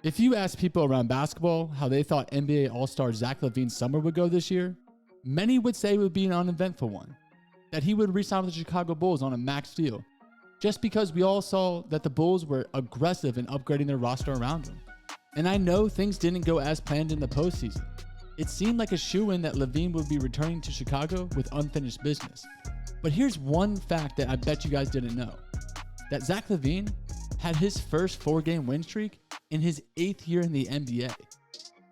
If you ask people around basketball how they thought NBA All-Star Zach LaVine's summer would go this year, many would say it would be an uneventful one, that he would re-sign with the Chicago Bulls on a max deal, just because we all saw that the Bulls were aggressive in upgrading their roster around him. And I know things didn't go as planned in the postseason. It seemed like a shoo-in that LaVine would be returning to Chicago with unfinished business. But here's one fact that I bet you guys didn't know. That Zach LaVine had his first 4-game win streak in his 8th year in the NBA.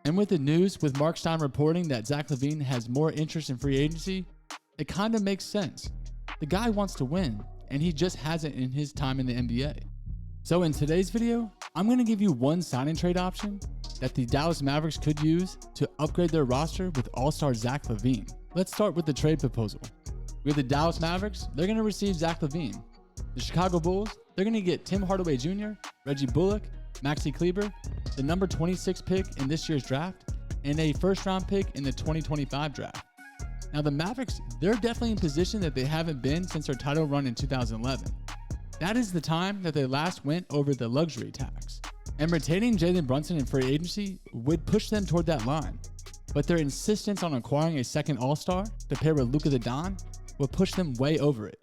And with the news, with Mark Stein reporting that Zach LaVine has more interest in free agency, it kind of makes sense. The guy wants to win, and he just hasn't in his time in the NBA. So in today's video, I'm going to give you one sign and trade option that the Dallas Mavericks could use to upgrade their roster with All-Star Zach LaVine. Let's start with the trade proposal. We have the Dallas Mavericks, they're going to receive Zach LaVine. The Chicago Bulls, they're going to get Tim Hardaway Jr., Reggie Bullock, Maxi Kleber, the number 26 pick in this year's draft, and a first-round pick in the 2025 draft. Now the Mavericks, they're definitely in position that they haven't been since their title run in 2011. That is the time that they last went over the luxury tax. And retaining Jalen Brunson in free agency would push them toward that line. But their insistence on acquiring a second All-Star to pair with Luka the Don would push them way over it.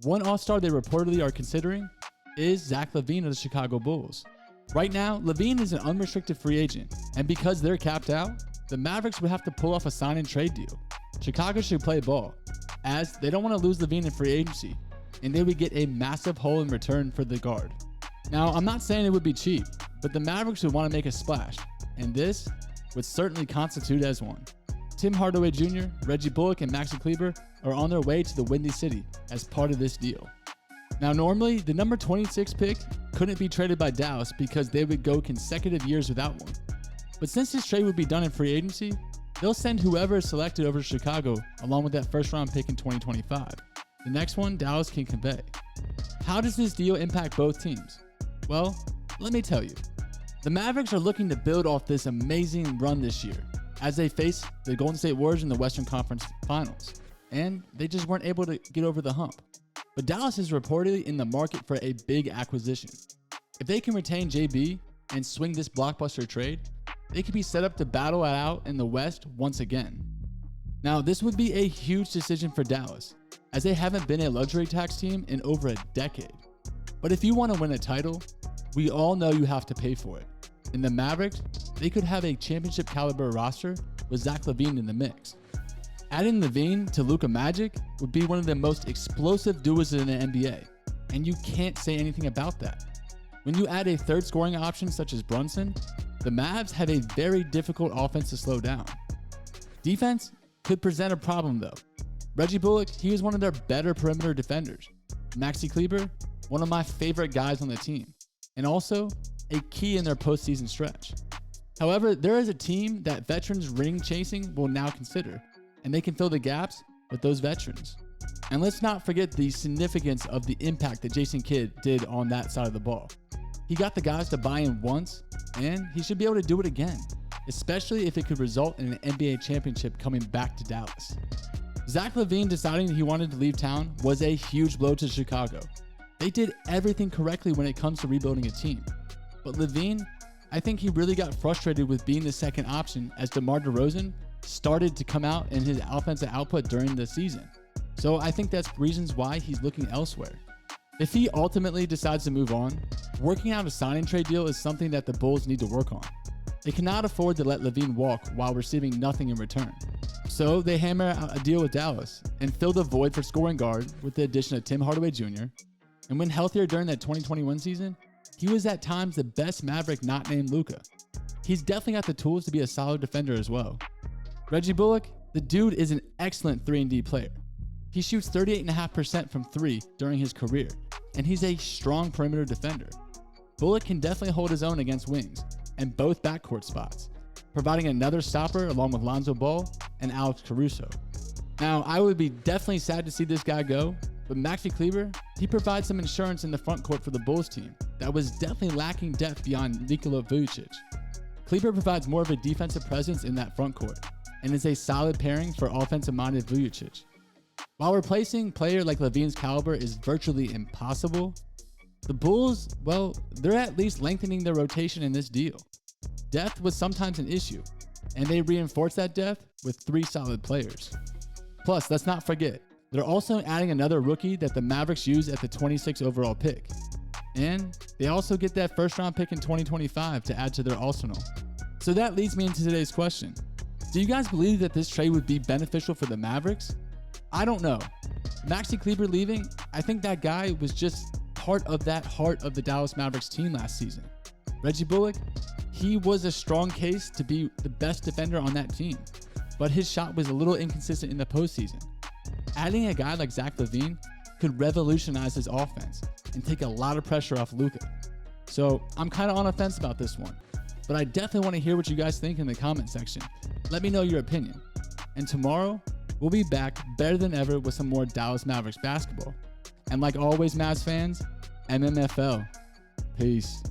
One All-Star they reportedly are considering is Zach LaVine of the Chicago Bulls. Right now, LaVine is an unrestricted free agent, and because they're capped out, the Mavericks would have to pull off a sign and trade deal. Chicago should play ball, as they don't want to lose LaVine in free agency, and they would get a massive haul in return for the guard. Now, I'm not saying it would be cheap, but the Mavericks would want to make a splash, and this would certainly constitute as one. Tim Hardaway Jr., Reggie Bullock, and Maxi Kleber are on their way to the Windy City as part of this deal. Now, normally, the number 26 pick couldn't be traded by Dallas because they would go consecutive years without one. But since this trade would be done in free agency, they'll send whoever is selected over to Chicago along with that first-round pick in 2025. The next one, Dallas can convey. How does this deal impact both teams? Well, let me tell you. The Mavericks are looking to build off this amazing run this year as they face the Golden State Warriors in the Western Conference Finals, and they just weren't able to get over the hump. But Dallas is reportedly in the market for a big acquisition. If they can retain JB and swing this blockbuster trade, they could be set up to battle it out in the West once again. Now, this would be a huge decision for Dallas, as they haven't been a luxury tax team in over a decade. But if you want to win a title, we all know you have to pay for it. In the Mavericks, they could have a championship caliber roster with Zach LaVine in the mix. Adding LaVine to Luka Magic would be one of the most explosive duos in the NBA, and you can't say anything about that. When you add a third scoring option such as Brunson, the Mavs have a very difficult offense to slow down. Defense could present a problem though. Reggie Bullock, he is one of their better perimeter defenders. Maxi Kleber, one of my favorite guys on the team, and also a key in their postseason stretch. However, there is a team that veterans ring chasing will now consider, and they can fill the gaps with those veterans. And let's not forget the significance of the impact that Jason Kidd did on that side of the ball. He got the guys to buy in once, and he should be able to do it again, especially if it could result in an NBA championship coming back to Dallas. Zach LaVine deciding that he wanted to leave town was a huge blow to Chicago. They did everything correctly when it comes to rebuilding a team. But LaVine, I think he really got frustrated with being the second option as DeMar DeRozan started to come out in his offensive output during the season. So I think that's reasons why he's looking elsewhere. If he ultimately decides to move on, working out a sign and trade deal is something that the Bulls need to work on. They cannot afford to let LaVine walk while receiving nothing in return. So they hammer out a deal with Dallas and fill the void for scoring guard with the addition of Tim Hardaway Jr. And when healthier during that 2021 season, he was at times the best Maverick not named Luka. He's definitely got the tools to be a solid defender as well. Reggie Bullock, the dude is an excellent 3-and-D player. He shoots 38.5% from 3 during his career, and he's a strong perimeter defender. Bullock can definitely hold his own against wings and both backcourt spots, providing another stopper along with Lonzo Ball and Alex Caruso. Now, I would be definitely sad to see this guy go, but Maxi Kleber, he provides some insurance in the front court for the Bulls team that was definitely lacking depth beyond Nikola Vucevic. Kleber provides more of a defensive presence in that front court and is a solid pairing for offensive-minded Vucevic. While replacing a player like LaVine's caliber is virtually impossible, The Bulls, well, they're at least lengthening their rotation in this deal. Depth was sometimes an issue, and they reinforced that depth with 3 solid players. Plus, let's not forget, they're also adding another rookie that the Mavericks use at the 26th overall pick. And they also get that first round pick in 2025 to add to their arsenal. So that leads me into today's question. Do you guys believe that this trade would be beneficial for the Mavericks? I don't know. Maxi Kleber leaving, I think that guy was just part of that heart of the Dallas Mavericks team last season. Reggie Bullock, he was a strong case to be the best defender on that team, but his shot was a little inconsistent in the postseason. Adding a guy like Zach LaVine could revolutionize his offense and take a lot of pressure off Luka. So I'm kind of on the fence about this one, but I definitely want to hear what you guys think in the comment section. Let me know your opinion. And tomorrow, we'll be back better than ever with some more Dallas Mavericks basketball. And like always, Mavs fans, MMFL. Peace.